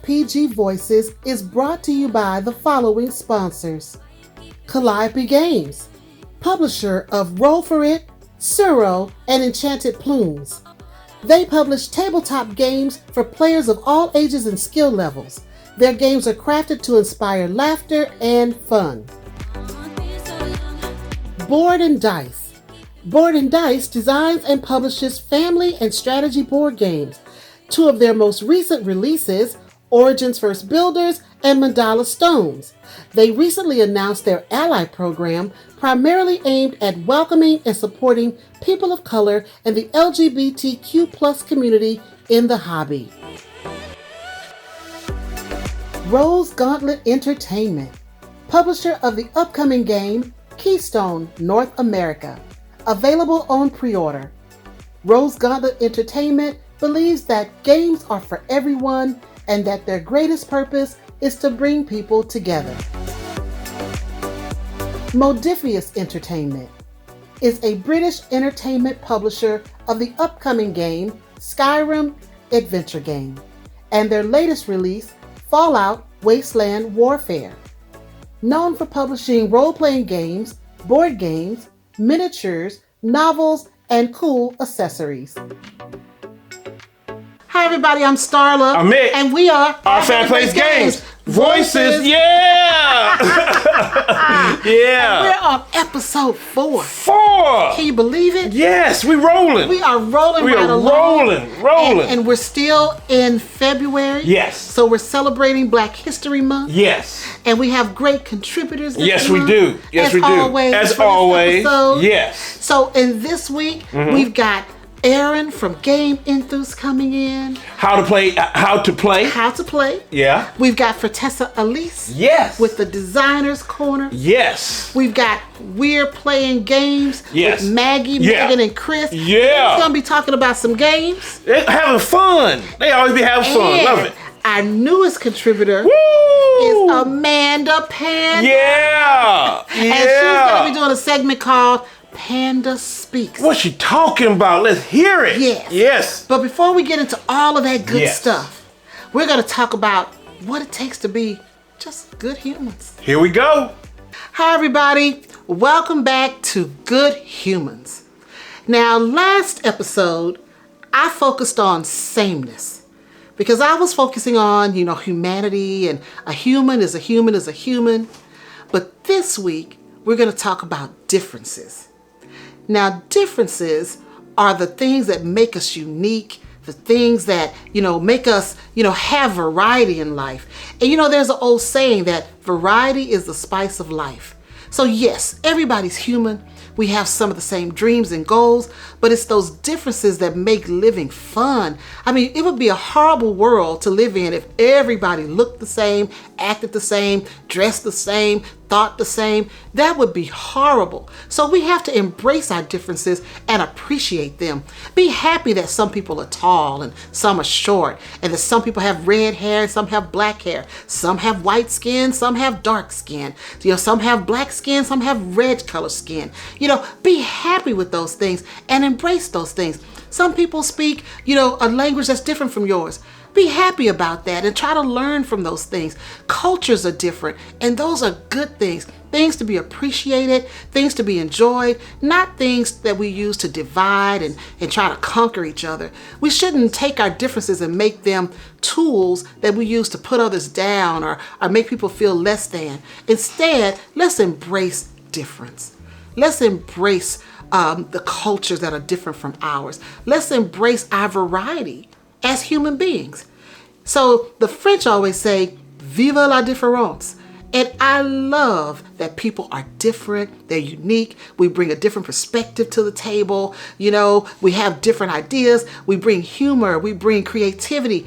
OFPG Voices is brought to you by the following sponsors. Calliope Games, publisher of Roll For It, Suro, and Enchanted Plumes. They publish tabletop games for players of all ages and skill levels. Their games are crafted to inspire laughter and fun. Board&Dice. Board&Dice designs and publishes family and strategy board games. Two of their most recent releases, Origins First Builders and Mandala Stones. They recently announced their Ally program, primarily aimed at welcoming and supporting people of color and the LGBTQ+ community in the hobby. Rose Gauntlet Entertainment, publisher of the upcoming game Keystone North America, available on pre-order. Rose Gauntlet Entertainment believes that games are for everyone and that their greatest purpose is to bring people together. Modiphius Entertainment is a British entertainment publisher of the upcoming game Skyrim adventure game and their latest release Fallout Wasteland Warfare. Known for publishing role-playing games, board games, miniatures, novels, and cool accessories. Hi everybody, I'm Starla. I'm Mick. And we are Our Fan Plays Games. Voices, yeah! Yeah. We're on episode 4. 4! Can you believe it? Yes, we rolling. We are rolling We right are along. rolling. And we're still in February. Yes. So we're celebrating Black History Month. Yes. And we have great contributors this Yes, we month, do. Yes, as we do. Always, As for this always. episode. Yes. So in this week, we've got Aaron from GameEnthus coming in. How to play. How to play. Yeah. We've got Fertessa Allyse. Yes. With the Designer's Corner. Yes. We've got We're Playing Games Yes. with Maggie, Yeah. Megan, and Chris. Yeah. We're going to be talking about some games. They're having fun. They always be having fun. And Love it. our newest contributor Woo! is Amanda Panda. Yeah. And she's going to be doing a segment called Panda Speaks. What's she talking about? Let's hear it. Yes. Yes. But before we get into all of that good Yes. stuff, we're going to talk about what it takes to be just good humans. Here we go. Hi, everybody. Welcome back to Good Humans. Now, last episode, I focused on sameness because I was focusing on, humanity and a human is a human is a human. But this week, we're going to talk about differences. Now, differences are the things that make us unique, the things that, make us, have variety in life. And, there's an old saying that variety is the spice of life. So yes, everybody's human. We have some of the same dreams and goals, but it's those differences that make living fun. I mean, it would be a horrible world to live in if everybody looked the same, acted the same, dressed the same, thought the same. That would be horrible. So we have to embrace our differences and appreciate them. Be happy that some people are tall and some are short, and that some people have red hair and some have black hair. Some have white skin, some have dark skin. Some have black skin, some have red color skin. Be happy with those things and embrace those things. Some people speak, a language that's different from yours. Be happy about that and try to learn from those things. Cultures are different, and those are good things. Things to be appreciated, things to be enjoyed, not things that we use to divide and try to conquer each other. We shouldn't take our differences and make them tools that we use to put others down or make people feel less than. Instead, let's embrace difference. Let's embrace the cultures that are different from ours. Let's embrace our variety as human beings. So the French always say, "Vive la différence." And I love that people are different, they're unique, we bring a different perspective to the table, we have different ideas, we bring humor, we bring creativity.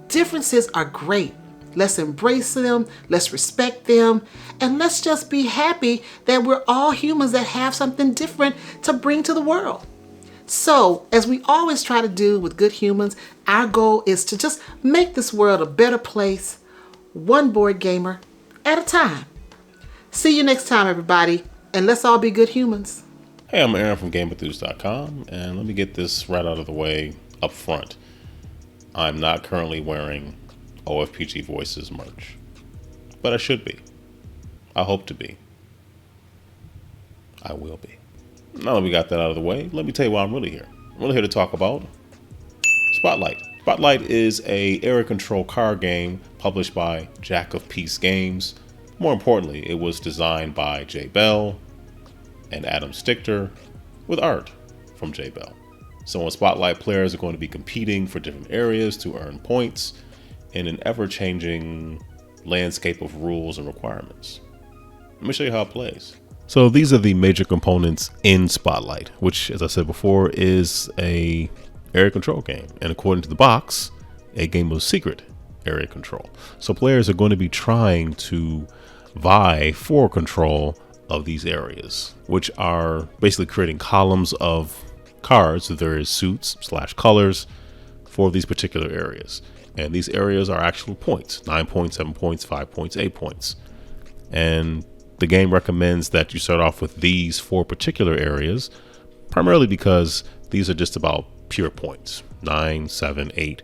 Differences are great. Let's embrace them, let's respect them, and let's just be happy that we're all humans that have something different to bring to the world. So, as we always try to do with Good Humans, our goal is to just make this world a better place, one board gamer at a time. See you next time, everybody, and let's all be good humans. Hey, I'm Aaron from GameEnthus.com, and let me get this right out of the way up front. I'm not currently wearing OFPG Voices merch. But I should be. I hope to be. I will be. Now that we got that out of the way, let me tell you why I'm really here. I'm really here to talk about Spotlight. Spotlight is a area control card game published by Jack of Peace Games. More importantly, it was designed by Jay Bell and Adam Stichter with art from Jay Bell. So in Spotlight, players are going to be competing for different areas to earn points in an ever-changing landscape of rules and requirements. Let me show you how it plays. So these are the major components in Spotlight, which, as I said before, is a area control game. And according to the box, a game of secret area control. So players are going to be trying to vie for control of these areas, which are basically creating columns of cards with various suits / colors for these particular areas. And these areas are actual points: 9 points, 7 points, 5 points, 8 points. And the game recommends that you start off with these 4 particular areas, primarily because these are just about pure points: 9, 7, 8.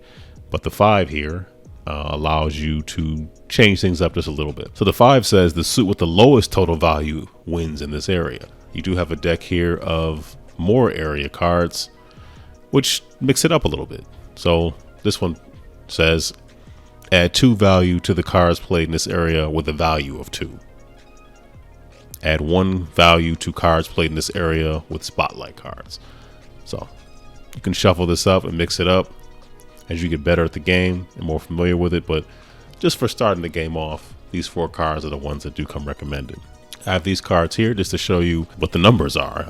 But the 5 here allows you to change things up just a little bit. So the 5 says the suit with the lowest total value wins in this area. You do have a deck here of more area cards, which mix it up a little bit. So this one says add 2 value to the cards played in this area with a value of 2. Add 1 value to cards played in this area with Spotlight cards. So you can shuffle this up and mix it up as you get better at the game and more familiar with it. But just for starting the game off, these 4 cards are the ones that do come recommended. I have these cards here just to show you what the numbers are.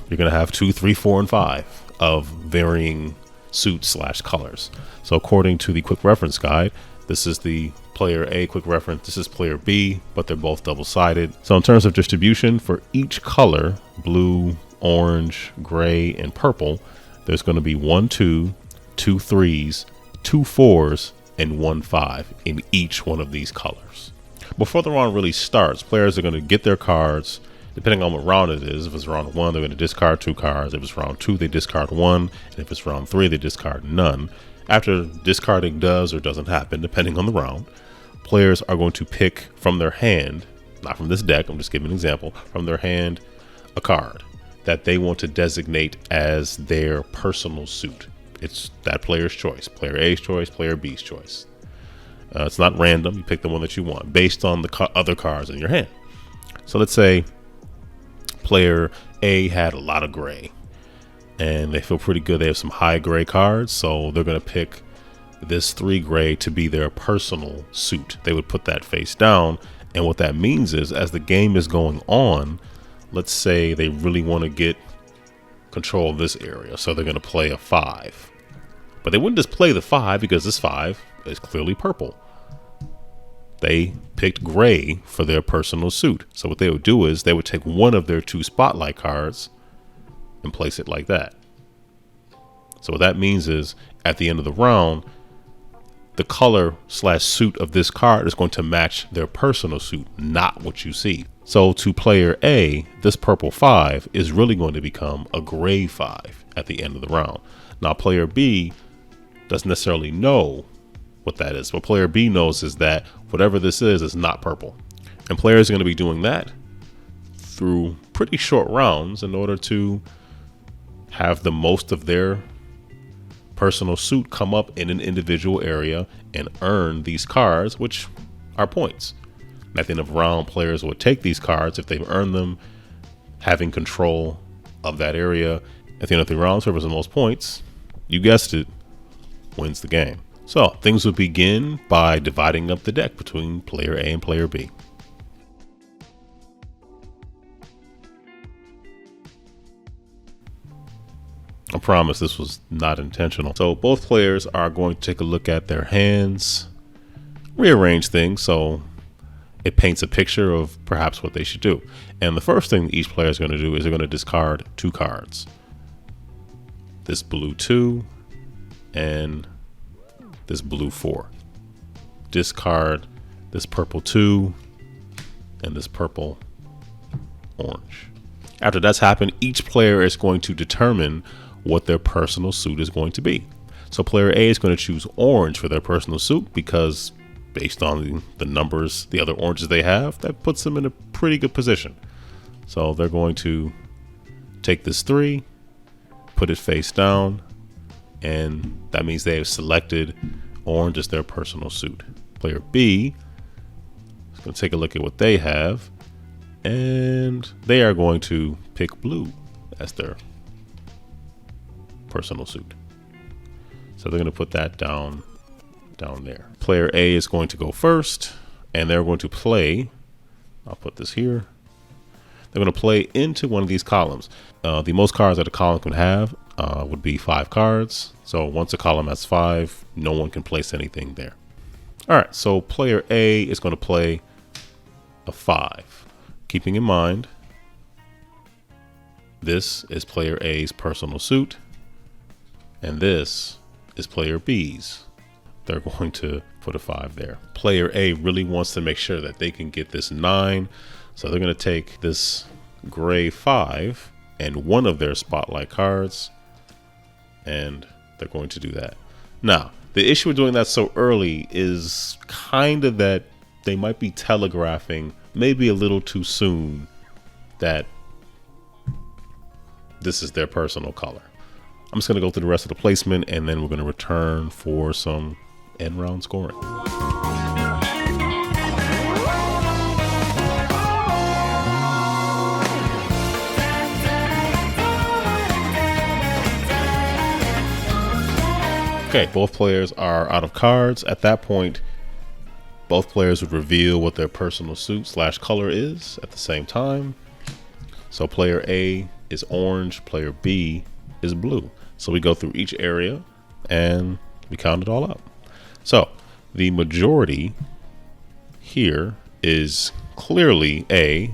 You're going to have 2, 3, 4, and 5 of varying suits / colors. So according to the quick reference guide, this is the player A quick reference. This is player B, but they're both double-sided. So in terms of distribution, for each color, blue, orange, gray, and purple, there's going to be 1 2, 2 3s, 2 4s, and 1 5 in each one of these colors. Before the round really starts, players are going to get their cards, depending on what round it is. If it's round 1, they're going to discard 2 cards. If it's round 2, they discard 1. And if it's round 3, they discard none. After discarding does or doesn't happen, depending on the round, players are going to pick from their hand, not from this deck, I'm just giving an example, from their hand, a card that they want to designate as their personal suit. It's that player's choice, player A's choice, player B's choice. It's not random. You pick the one that you want based on the other cards in your hand. So let's say player A had a lot of gray and they feel pretty good. They have some high gray cards, so they're going to pick this 3 gray to be their personal suit. They would put that face down, and what that means is, as the game is going on, let's say they really want to get control of this area, so they're going to play a 5. But they wouldn't just play the 5 because this 5 is clearly purple. They picked gray for their personal suit. So what they would do is they would take one of their 2 Spotlight cards and place it like that. So what that means is, at the end of the round, the color / suit of this card is going to match their personal suit, not what you see. So to player A, this purple 5 is really going to become a gray 5 at the end of the round. Now player B doesn't necessarily know what that is. What player B knows is that whatever this is not purple. And players are going to be doing that through pretty short rounds in order to have the most of their personal suit come up in an individual area and earn these cards, which are points. At the end of the round, players will take these cards if they've earned them, having control of that area. At the end of the round, whoever has the most points, you guessed it, wins the game. So things will begin by dividing up the deck between player A and player B. I promise this was not intentional. So both players are going to take a look at their hands, rearrange things so it paints a picture of perhaps what they should do. And the first thing that each player is going to do is they're going to discard 2 cards. This blue 2 and this blue 4. Discard this purple 2 and this purple orange. After that's happened, each player is going to determine what their personal suit is going to be. So player A is going to choose orange for their personal suit because based on the numbers, the other oranges they have, that puts them in a pretty good position. So they're going to take this 3, put it face down, and that means they have selected orange as their personal suit. Player B is going to take a look at what they have, and they are going to pick blue as their personal suit. So they're going to put that down there. Player A is going to go first, and they're going to play, I'll put this here, they're going to play into one of these columns. The most cards that a column can have would be 5 cards. So once a column has 5, no one can place anything there. All right, so player A is going to play a 5. Keeping in mind, this is player A's personal suit, and this is player B's. They're going to put a 5 there. Player A really wants to make sure that they can get this 9. So they're going to take this gray 5 and one of their spotlight cards, and they're going to do that. Now, the issue with doing that so early is kind of that they might be telegraphing maybe a little too soon that this is their personal color. I'm just going to go through the rest of the placement, and then we're going to return for some end round scoring. Okay, both players are out of cards. At that point, both players would reveal what their personal suit / color is at the same time. So player A is orange, player B is blue. So we go through each area and we count it all up. So the majority here is clearly A.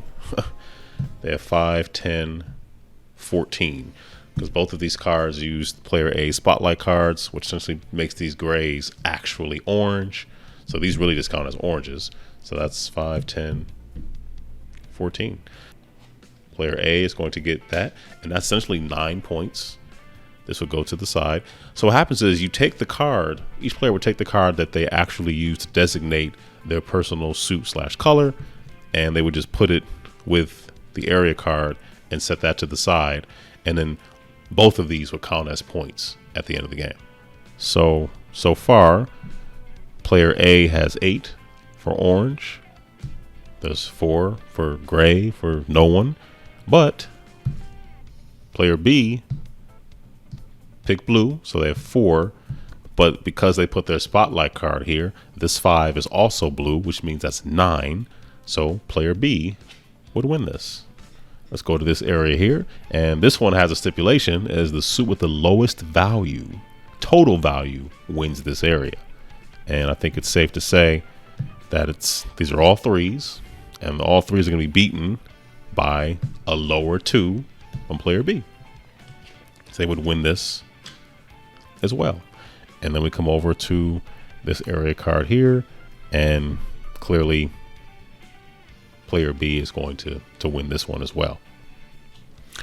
They have 5, 10, 14. Because both of these cards use player A spotlight cards, which essentially makes these grays actually orange. So these really just count as oranges. So that's 5, 10, 14. Player A is going to get that, and that's essentially 9 points. This will go to the side. So what happens is you take the card, each player would take the card that they actually use to designate their personal suit / color, and they would just put it with the area card and set that to the side. And then both of these would count as points at the end of the game. So far, player A has 8 for orange. There's 4 for gray for no one. But player B picked blue, so they have 4. But because they put their spotlight card here, this 5 is also blue, which means that's 9. So player B would win this. Let's go to this area here, and this one has a stipulation as the suit with the lowest value, total value, wins this area. And I think it's safe to say that these are all 3s, and all 3s are going to be beaten by a lower 2 from player B. So they would win this as well. And then we come over to this area card here, and clearly player B is going to win this one as well.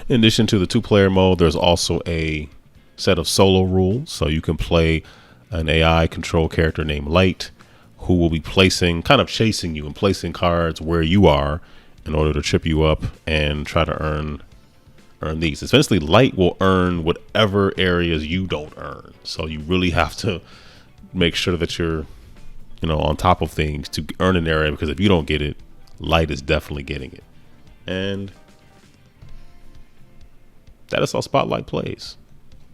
In addition to the 2-player mode, there's also a set of solo rules. So you can play an AI control character named Light, who will be kind of chasing you and placing cards where you are in order to trip you up and try to earn these. Essentially, Light will earn whatever areas you don't earn. So you really have to make sure that you're, on top of things to earn an area, because if you don't get it, Light is definitely getting it. And that is how Spotlight plays.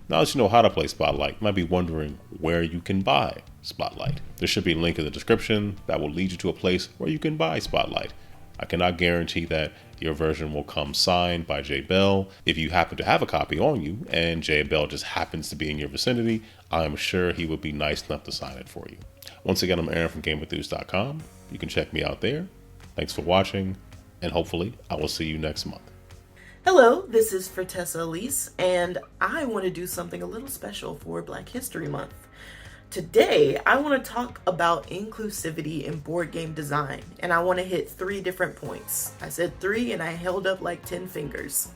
Now that you know how to play Spotlight, you might be wondering where you can buy Spotlight. There should be a link in the description that will lead you to a place where you can buy Spotlight. I cannot guarantee that your version will come signed by Jay Bell. If you happen to have a copy on you and Jay Bell just happens to be in your vicinity, I'm sure he would be nice enough to sign it for you. Once again, I'm Aaron from GameEnthus.com. You can check me out there. Thanks for watching, and hopefully I will see you next month. Hello, this is Fertessa Allyse, and I want to do something a little special for Black History Month. Today, I want to talk about inclusivity in board game design, and I want to hit 3 different points. I said 3 and I held up like 10 fingers.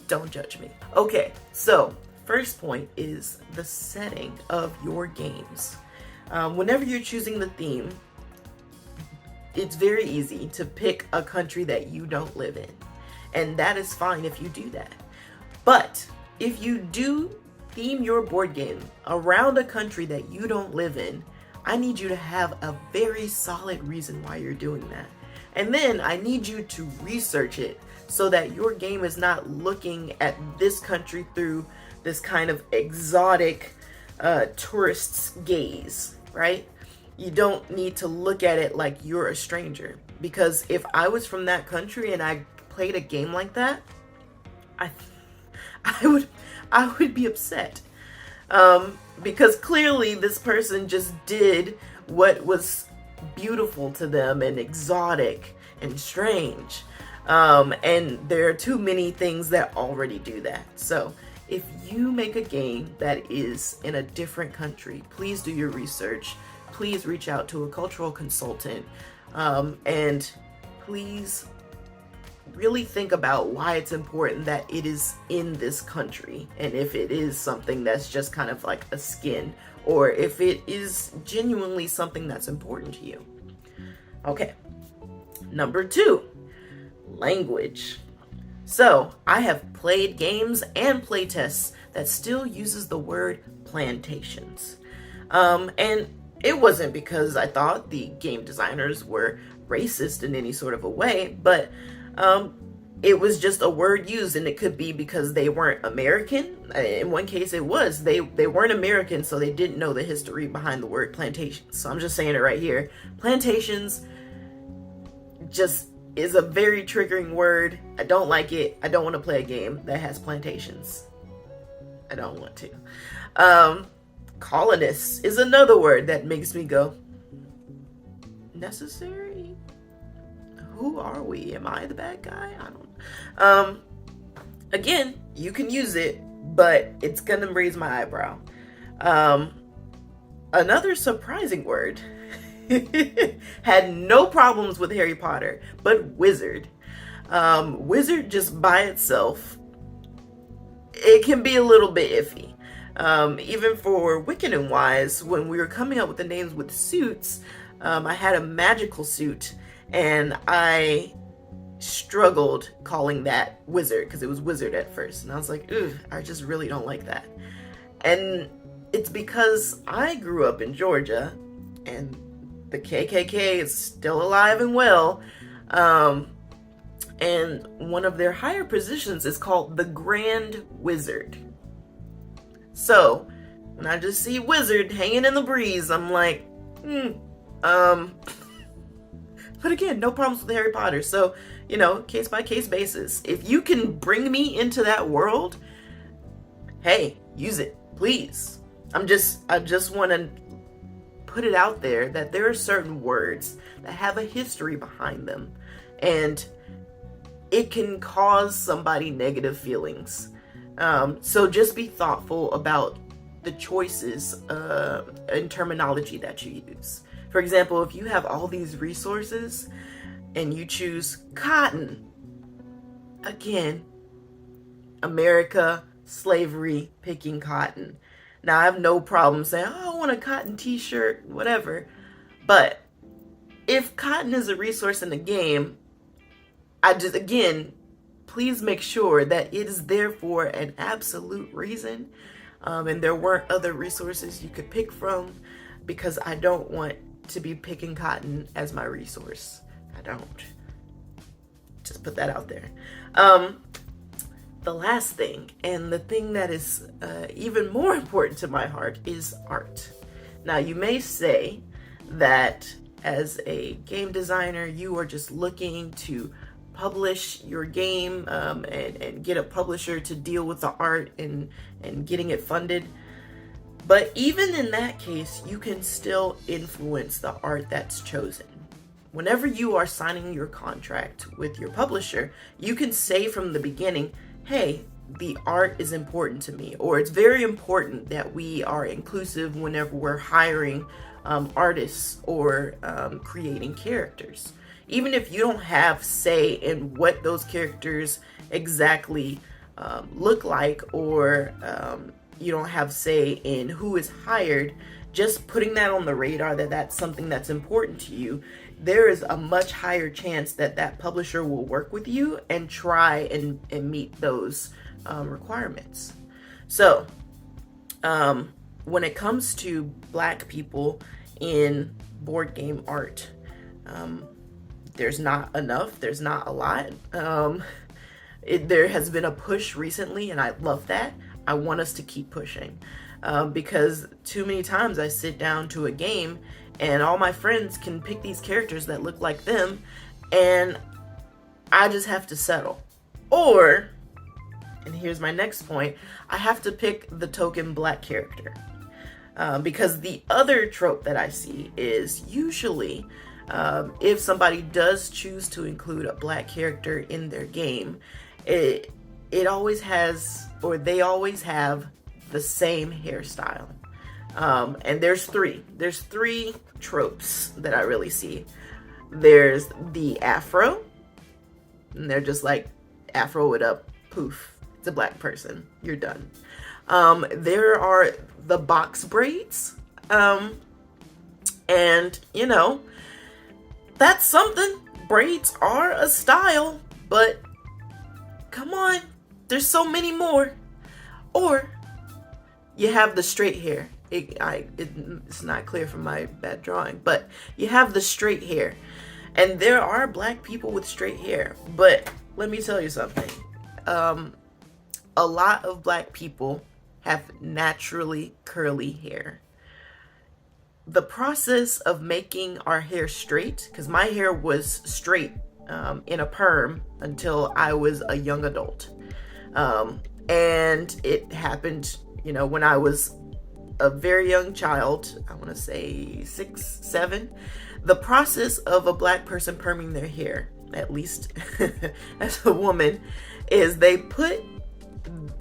Don't judge me. Okay, so first point is the setting of your games. Whenever you're choosing the theme, it's very easy to pick a country that you don't live in. And that is fine if you do that. But if you do theme your board game around a country that you don't live in, I need you to have a very solid reason why you're doing that. And then I need you to research it so that your game is not looking at this country through this kind of exotic tourist's gaze, right? You don't need to look at it like you're a stranger. Because if I was from that country and I played a game like that, I would be upset. Because clearly this person just did what was beautiful to them and exotic and strange. And there are too many things that already do that. So if you make a game that is in a different country, please do your research. Please reach out to a cultural consultant. And please really think about why it's important that it is in this country, and if it is something that's just kind of like a skin, or if it is genuinely something that's important to you. Okay, number 2, language. So I have played games and playtests that still uses the word plantations. And it wasn't because I thought the game designers were racist in any sort of a way, but it was just a word used, and it could be because they weren't American. In one case it was. They weren't American, so they didn't know the history behind the word plantations. So I'm just saying it right here. Plantations just is a very triggering word. I don't like it. I don't want to play a game that has plantations. I don't want to. Colonists is another word that makes me go, necessary? Who are we? Am I the bad guy? I don't. Again, you can use it, but it's gonna raise my eyebrow. Another surprising word had no problems with Harry Potter, but wizard. Wizard just by itself, it can be a little bit iffy. Even for Wicked and Wise, when we were coming up with the names with suits, I had a magical suit, and I struggled calling that wizard because it was wizard at first, and I was like, ooh, I just really don't like that. And it's because I grew up in Georgia, and the KKK is still alive and well, and one of their higher positions is called the Grand Wizard. So when I just see wizard hanging in the breeze, I'm like, But again, no problems with Harry Potter. So, case by case basis. If you can bring me into that world, hey, use it, please. I just want to put it out there that there are certain words that have a history behind them, and it can cause somebody negative feelings. So just be thoughtful about the choices and terminology that you use. For example, if you have all these resources and you choose cotton, again, America, slavery, picking cotton. Now, I have no problem saying, oh, I want a cotton t-shirt, whatever. But if cotton is a resource in the game, please make sure that it is there for an absolute reason. And there weren't other resources you could pick from, because I don't want to be picking cotton as my resource. I don't. Just put that out there. The last thing, and the thing that is even more important to my heart, is art. Now, you may say that as a game designer, you are just looking to publish your game and get a publisher to deal with the art and getting it funded. But even in that case, you can still influence the art that's chosen. Whenever you are signing your contract with your publisher, you can say from the beginning, hey, the art is important to me, or it's very important that we are inclusive whenever we're hiring artists or creating characters. Even if you don't have say in what those characters exactly look like or you don't have say in who is hired, just putting that on the radar that that's something that's important to you, there is a much higher chance that that publisher will work with you and try and meet those requirements. So when it comes to Black people in board game art, there's not enough, there's not a lot. There has been a push recently, and I love that. I want us to keep pushing, because too many times I sit down to a game and all my friends can pick these characters that look like them, and I just have to settle. Or, and here's my next point, I have to pick the token Black character. Because the other trope that I see is usually if somebody does choose to include a Black character in their game, it always has, or they always have, the same hairstyle. And there's three tropes that I really see. There's the afro, and they're just like, afro it up, poof, it's a Black person, you're done. There are the box braids, and you know, that's something. Braids are a style, but come on, there's so many more. Or you have the straight hair. It's not clear from my bad drawing, but you have the straight hair, and there are Black people with straight hair. But let me tell you something. A lot of Black people have naturally curly hair. The process of making our hair straight, because my hair was straight in a perm until I was a young adult. And it happened, you know, when I was a very young child, I want to say 6, 7. The process of a Black person perming their hair, at least as a woman, is they put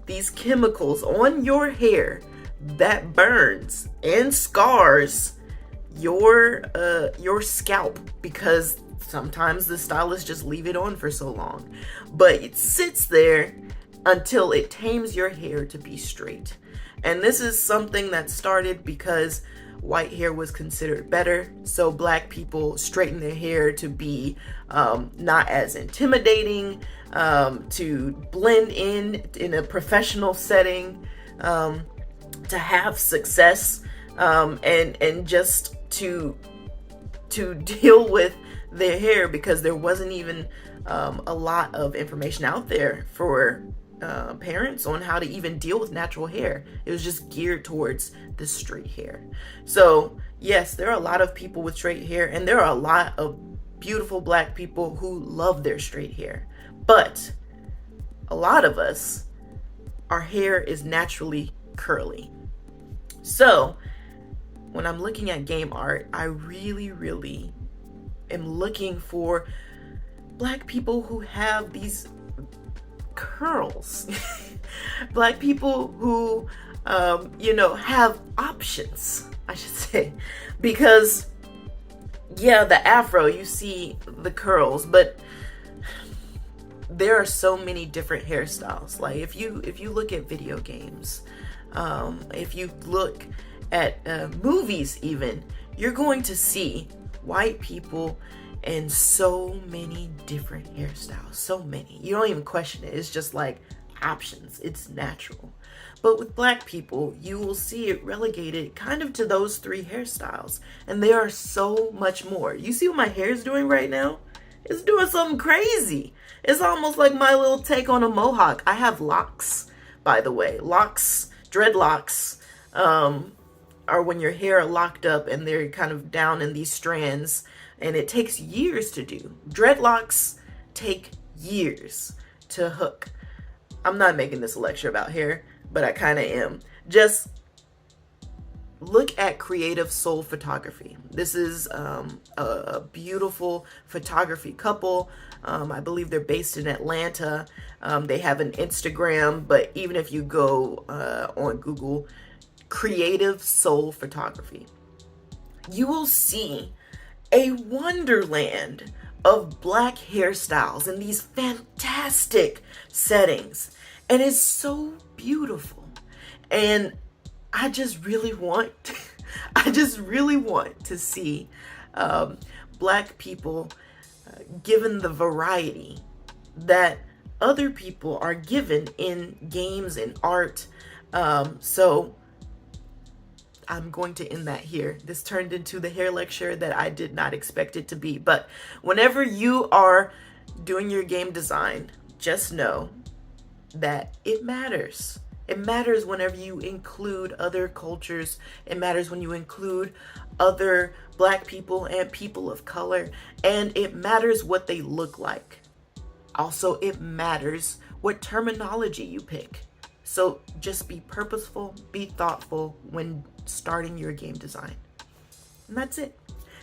these chemicals on your hair that burns and scars your scalp, because sometimes the stylists just leave it on for so long, but it sits there until it tames your hair to be straight. And this is something that started because white hair was considered better, so Black people straighten their hair to be not as intimidating, to blend in a professional setting, to have success, and just to deal with their hair, because there wasn't even a lot of information out there for parents on how to even deal with natural hair. It was just geared towards the straight hair. So yes, there are a lot of people with straight hair, and there are a lot of beautiful Black people who love their straight hair. But a lot of us, our hair is naturally curly. So when I'm looking at game art, I really, really am looking for Black people who have these curls. Black people who, have options, I should say. Because, yeah, the afro, you see the curls, but there are so many different hairstyles. Like if you look at video games, if you look at movies even, you're going to see white people in so many different hairstyles. So many. You don't even question it. It's just like options. It's natural. But with Black people, you will see it relegated kind of to those 3 hairstyles. And there are so much more. You see what my hair is doing right now? It's doing something crazy. It's almost like my little take on a mohawk. I have locks, by the way. Locks, dreadlocks, are when your hair are locked up and they're kind of down in these strands, and it takes years to do. Dreadlocks take years to hook. I'm not making this a lecture about hair, but I kind of am. Just look at Creative Soul Photography. This is a beautiful photography couple. I believe they're based in Atlanta. They have an Instagram, but even if you go on Google, Creative Soul Photography, you will see a wonderland of Black hairstyles in these fantastic settings. And it's so beautiful. And I just really want to see Black people given the variety that other people are given in games and art. So I'm going to end that here. This turned into the hair lecture that I did not expect it to be. But whenever you are doing your game design, just know that it matters. It matters whenever you include other cultures. It matters when you include other Black people and people of color. And it matters what they look like. Also, it matters what terminology you pick. So just be purposeful, be thoughtful when starting your game design. And that's it.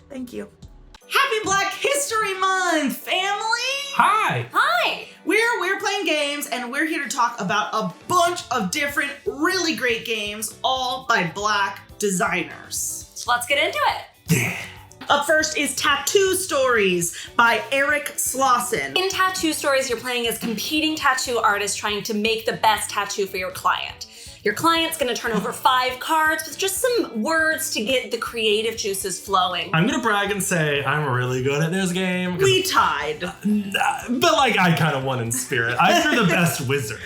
Thank you. Happy Black History Month, family! Hi! Hi! We're playing games, and we're here to talk about a bunch of different really great games, all by Black designers. So let's get into it. Up first is Tattoo Stories by Eric Slauson. In Tattoo Stories, you're playing as competing tattoo artists trying to make the best tattoo for your client. Your client's gonna turn over 5 cards with just some words to get the creative juices flowing. I'm gonna brag and say I'm really good at this game. We tied. But like, I kind of won in spirit. I drew the best wizard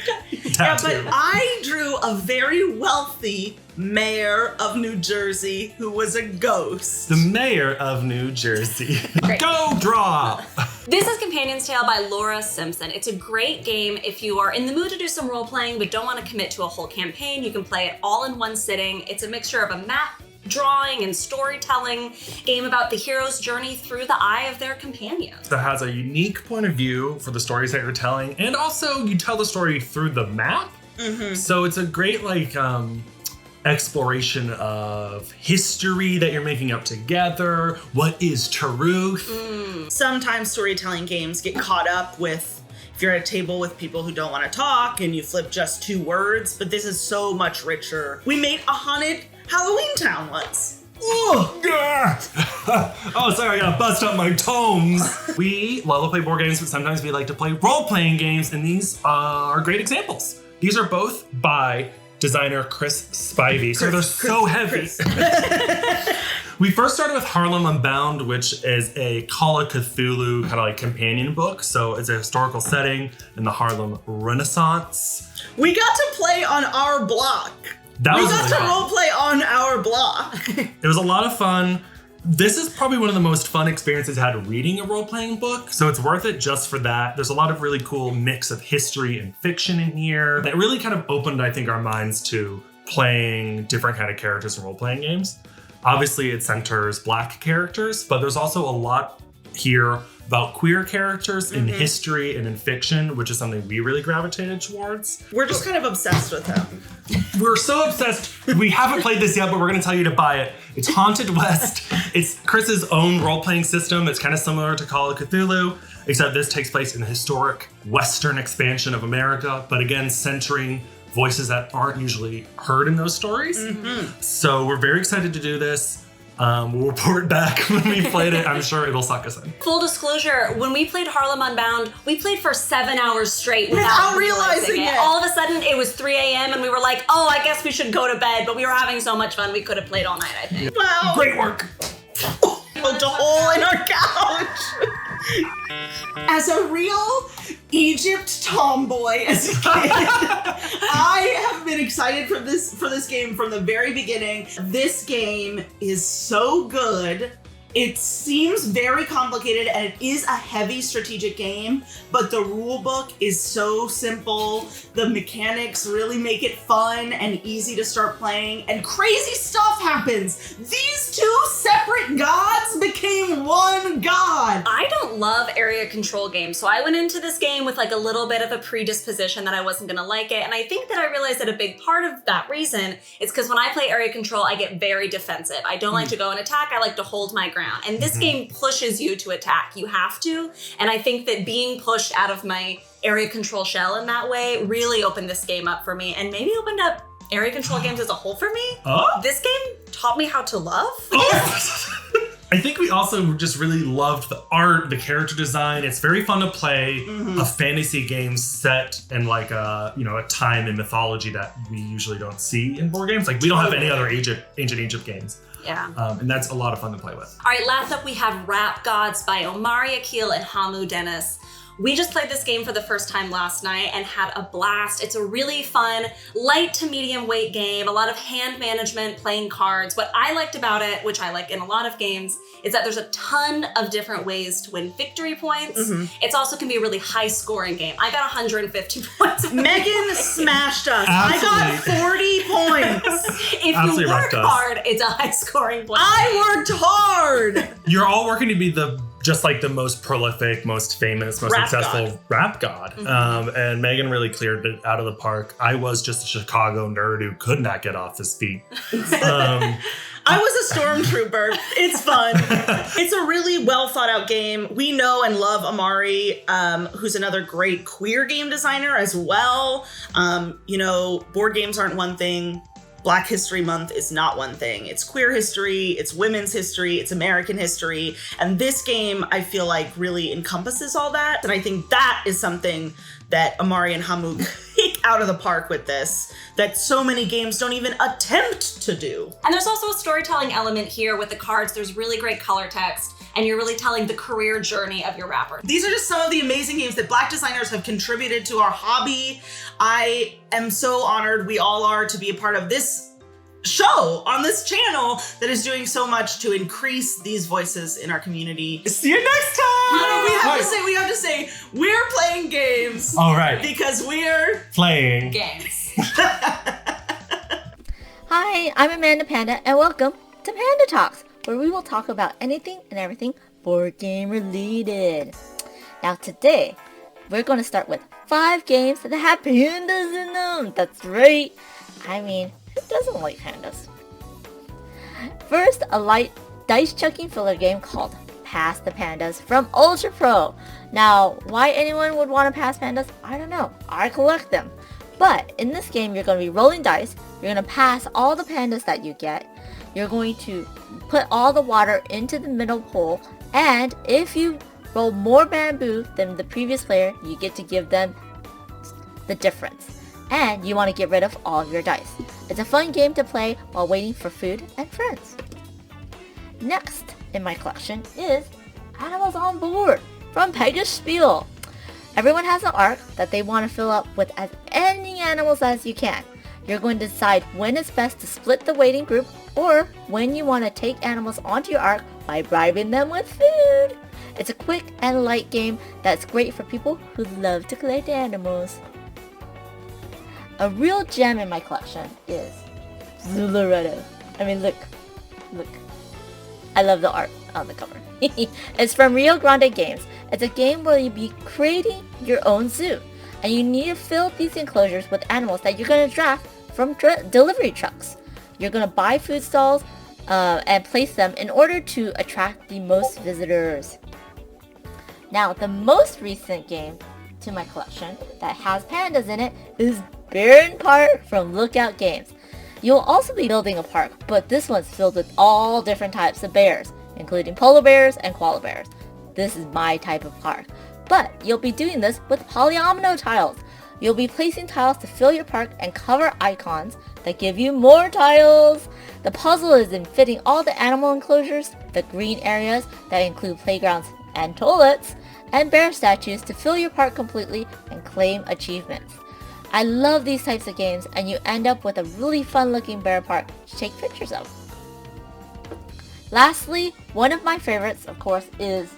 tattoo. Yeah, but I drew a very wealthy mayor of New Jersey who was a ghost. The mayor of New Jersey. Great. Go draw! This is Companion's Tale by Laura Simpson. It's a great game if you are in the mood to do some role-playing but don't want to commit to a whole campaign. You can play it all in one sitting. It's a mixture of a map drawing and storytelling game about the hero's journey through the eye of their companions. That has a unique point of view for the stories that you're telling, and also you tell the story through the map. Mm-hmm. So it's a great exploration of history that you're making up together. What is truth? Sometimes storytelling games get caught up with if you're at a table with people who don't want to talk and you flip just 2 words, but this is so much richer. We made a haunted Halloween town once. Oh, sorry, I gotta bust up my tomes. We love to play board games, but sometimes we like to play role-playing games, and these are great examples. These are both by designer Chris Spivey, so they're so heavy. We first started with Harlem Unbound, which is a Call of Cthulhu kind of like companion book. So it's a historical setting in the Harlem Renaissance. We got to play on our block. We got to roleplay on our block. It was a lot of fun. This is probably one of the most fun experiences I had reading a role-playing book, so it's worth it just for that. There's a lot of really cool mix of history and fiction in here that really kind of opened, I think, our minds to playing different kind of characters in role-playing games. Obviously, it centers Black characters, but there's also a lot here about queer characters in history and in fiction, which is something we really gravitated towards. We're just kind of obsessed with him. We're so obsessed. We haven't played this yet, but we're going to tell you to buy it. It's Haunted West. It's Chris's own role-playing system. It's kind of similar to Call of Cthulhu, except this takes place in the historic Western expansion of America, but again, centering voices that aren't usually heard in those stories. So we're very excited to do this. We'll report back when we played it. I'm sure it'll suck us in. Full disclosure, when we played Harlem Unbound, we played for 7 hours straight without realizing it. All of a sudden, it was 3 a.m. and we were like, oh, I guess we should go to bed. But we were having so much fun, we could have played all night, I think. Wow. Great work. Poked a hole in our couch. As a real Egypt tomboy as a kid, I have been excited for this game from the very beginning. This game is so good. It seems very complicated and it is a heavy strategic game, but the rule book is so simple. The mechanics really make it fun and easy to start playing, and crazy stuff happens. These 2 separate gods became one god. I don't love area control games, so I went into this game with like a little bit of a predisposition that I wasn't gonna like it, and I think that I realized that a big part of that reason is because when I play area control, I get very defensive. I don't like to go and attack, I like to hold my ground. And this game pushes you to attack. You have to. And I think that being pushed out of my area control shell in that way really opened this game up for me, and maybe opened up area control games as a whole for me. This game taught me how to love. I think we also just really loved the art, the character design. It's very fun to play a fantasy game set in like a time in mythology that we usually don't see in board games. Like we don't have any other ancient Egypt games. Yeah. And that's a lot of fun to play with. All right, last up we have Rap Gods by Omari Akil and Hamu Dennis. We just played this game for the first time last night and had a blast. It's a really fun, light to medium weight game, a lot of hand management, playing cards. What I liked about it, which I like in a lot of games, is that there's a ton of different ways to win victory points. It's also can be a really high scoring game. I got 150 points. Megan smashed us. Absolutely. I got 40 points. If Absolutely you work wrecked us. hard, it's a high scoring play. I worked hard. You're all working to be the most prolific, most famous, most Rap successful god. rap god. And Megan really cleared it out of the park. I was just a Chicago nerd who could not get off his feet. I was a stormtrooper. It's fun. It's a really well thought out game. We know and love Amari, who's another great queer game designer as well. Board games aren't one thing. Black History Month is not one thing. It's queer history, it's women's history, it's American history. And this game, I feel like, really encompasses all that. And I think that is something that Amari and Hamu kick out of the park with this, that so many games don't even attempt to do. And there's also a storytelling element here with the cards. There's really great color text, and you're really telling the career journey of your rapper. These are just some of the amazing games that Black designers have contributed to our hobby. I am so honored, we all are, to be a part of this show on this channel that is doing so much to increase these voices in our community. See you next time! We have to say, we're playing games. All right. Because we're Playing. Games. Hi, I'm Amanda Panda, and welcome to Panda Talks, where we will talk about anything and everything board game related. Now today, we're going to start with 5 games that have pandas in them. That's right. I mean, who doesn't like pandas? First, a light dice chucking filler game called Pass the Pandas from Ultra Pro. Now, why anyone would want to pass pandas, I don't know. I collect them. But in this game, you're going to be rolling dice. You're going to pass all the pandas that you get. You're going to put all the water into the middle pool. And if you roll more bamboo than the previous player, you get to give them the difference. And you want to get rid of all of your dice. It's a fun game to play while waiting for food and friends. Next in my collection is Animals on Board from Pegasus Spiel. Everyone has an arc that they want to fill up with as many animals as you can. You're going to decide when it's best to split the waiting group or when you want to take animals onto your arc by bribing them with food. It's a quick and light game that's great for people who love to collect animals. A real gem in my collection is Zularetto. I mean, look. I love the art on the cover. It's from Rio Grande Games. It's a game where you'll be creating your own zoo. And you need to fill these enclosures with animals that you're going to draft from delivery trucks. You're going to buy food stalls and place them in order to attract the most visitors. Now, the most recent game to my collection that has pandas in it is Barren Park from Lookout Games. You'll also be building a park, but this one's filled with all different types of bears, including polar bears and koala bears. This is my type of park. But you'll be doing this with polyomino tiles. You'll be placing tiles to fill your park and cover icons that give you more tiles. The puzzle is in fitting all the animal enclosures, the green areas that include playgrounds and toilets, and bear statues to fill your park completely and claim achievements. I love these types of games, and you end up with a really fun looking bear park to take pictures of. Lastly, one of my favorites, of course, is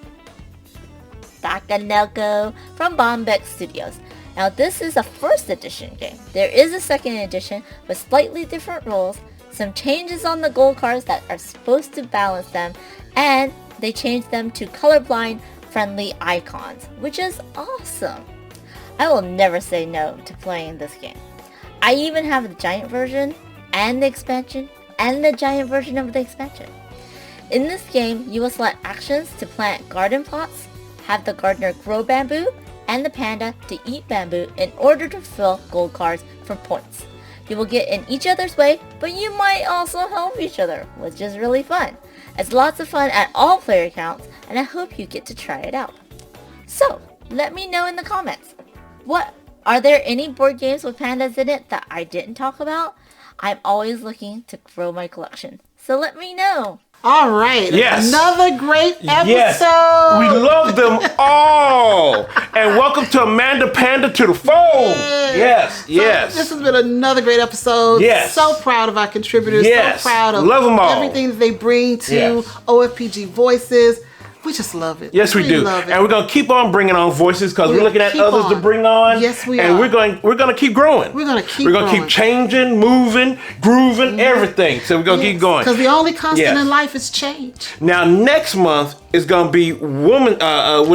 Takaneko from Bombeck Studios. Now this is a first edition game. There is a second edition with slightly different rules, some changes on the gold cards that are supposed to balance them, and they changed them to colorblind friendly icons, which is awesome. I will never say no to playing this game. I even have the giant version and the expansion and the giant version of the expansion. In this game, you will select actions to plant garden plots, have the gardener grow bamboo, and the panda to eat bamboo in order to fill gold cards for points. You will get in each other's way, but you might also help each other, which is really fun. It's lots of fun at all player counts, and I hope you get to try it out. So, let me know in the comments. Are there any board games with pandas in it that I didn't talk about? I'm always looking to grow my collection, so let me know. All right. Yes. Another great episode. Yes. We love them all. And welcome to Amanda Panda to the fold. Yes. So Yes. this has been another great episode. Yes. So proud of our contributors. Yes. So proud of Love them all. everything that they bring to Yes. OFPG Voices. We just love it. Yes, we do. Love it. And we're going to keep on bringing on voices because we're We'll looking at keep others to on. bring on. Yes, we and are. we're going to keep growing. We're going to keep We're going to keep growing. changing, moving, grooving, everything. So we're going to keep going. Because the only constant Yes. in life is change. Now, next month is going to be what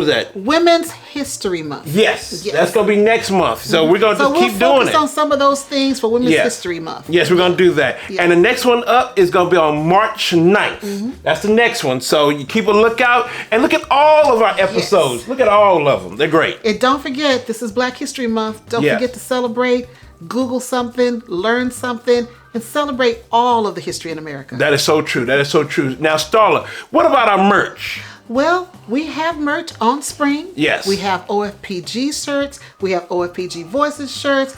is that? Women's History Month. Yes. Yes. That's going to be next month. So we're going to So just keep we'll doing focus it. on some of those things for Women's Yes. History Month. Yes, we're going to do that. Yeah. And the next one up is going to be on March 9th. That's the next one. So you keep a lookout and look at all of our episodes. Look at all of them. They're great. And don't forget, this is Black History Month. Don't Yes. forget to celebrate, Google something, learn something, and celebrate all of the history in America. That is so true. That is so true. Now, Starla, what about our merch? Well, we have merch on Spring. Yes. We have OFPG shirts. We have OFPG Voices shirts,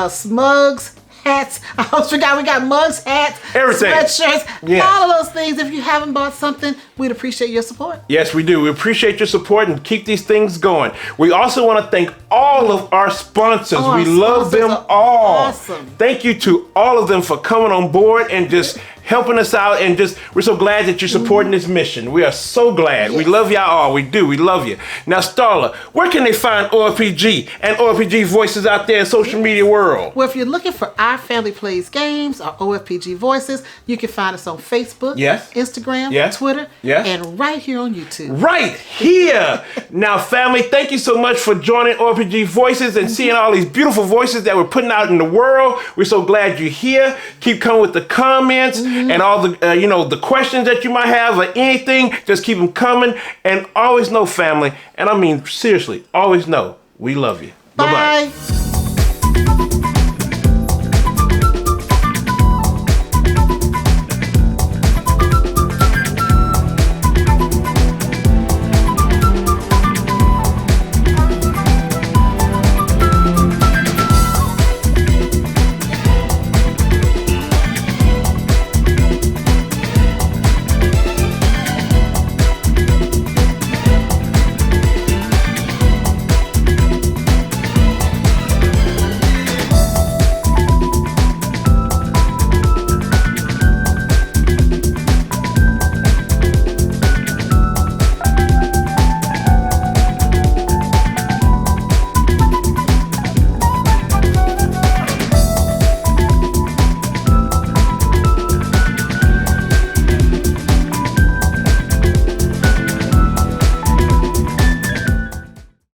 smugs, hats. I almost forgot we got mugs, hats, Everything. sweatshirts, Yes. all of those things. If you haven't bought something, we'd appreciate your support. Yes, we do. We appreciate your support and keep these things going. We also want to thank all of our sponsors. Oh, our we love sponsors them are all. awesome. Thank you to all of them for coming on board and just helping us out, and just we're so glad that you're supporting this mission. We are so glad. We Yes. love y'all all. We do. We love you. Now, Starla, where can they find OFPG and OFPG Voices out there in social media world? Well, if you're looking for Our Family Plays Games or OFPG Voices, you can find us on Facebook, Yes. Instagram, Yes. Twitter, Yes. and right here on YouTube. Right here. Now, family, thank you so much for joining OFPG Voices and seeing all these beautiful voices that we're putting out in the world. We're so glad you're here. Keep coming with the comments and all the, the questions that you might have or anything. Just keep them coming. And always know, family, and I mean seriously, always know we love you. Bye-bye. Bye.